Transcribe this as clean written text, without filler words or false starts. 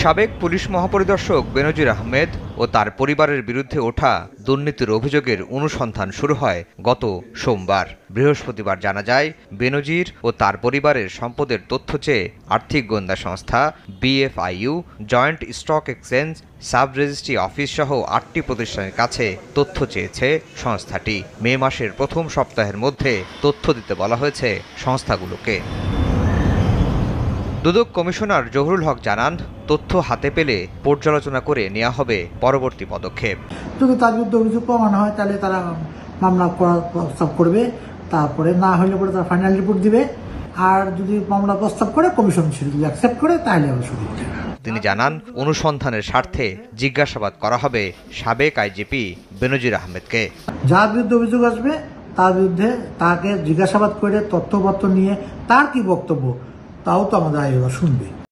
সাবেক পুলিশ মহাপরিদর্শক বেনজির আহমেদ ও তার পরিবারের বিরুদ্ধে ওঠা দুর্নীতির অভিযোগের অনুসন্ধান শুরু হয় গত সোমবার। বৃহস্পতিবার জানা যায়, বেনজির ও তার পরিবারের সম্পদের তথ্য চেয়ে আর্থিক গোয়েন্দা সংস্থা BFIU, joint stock exchange, sub registry office সহ 8টি প্রতিষ্ঠানের কাছে তথ্য চেয়েছে সংস্থাটি। মে মাসের প্রথম সপ্তাহের মধ্যে তথ্য দিতে বলা হয়েছে সংস্থাগুলোকে। দুদক কমিশনার জহুরুল হক জানান, তথ্য হাতে পেলে পর্যালোচনা করে নেওয়া হবে পরবর্তী পদক্ষেপ। যদি তার বিরুদ্ধে অভিযোগ প্রমাণ হয় তাহলে তারা মামলা করার প্রস্তাব করবে, তারপরে না হলে পরে তারা ফাইনাল রিপোর্ট দিবে। আর যদি মামলা প্রস্তাব করে কমিশন সেটা যদি অ্যাকসেপ্ট করে তাহলে আবার শুরু হবে। তিনি জানান, অনুসন্ধানের স্বার্থে জিজ্ঞাসাবাদ করা হবে সাবেক IGP বেনজির আহমেদকে। যার বিরুদ্ধে অভিযোগ আসবে তার বিরুদ্ধে তাকে জিজ্ঞাসাবাদ করে তথ্যপত্র নিয়ে তার কি বক্তব্য তাও তো আমাদের আইনজীবীরা শুনবে।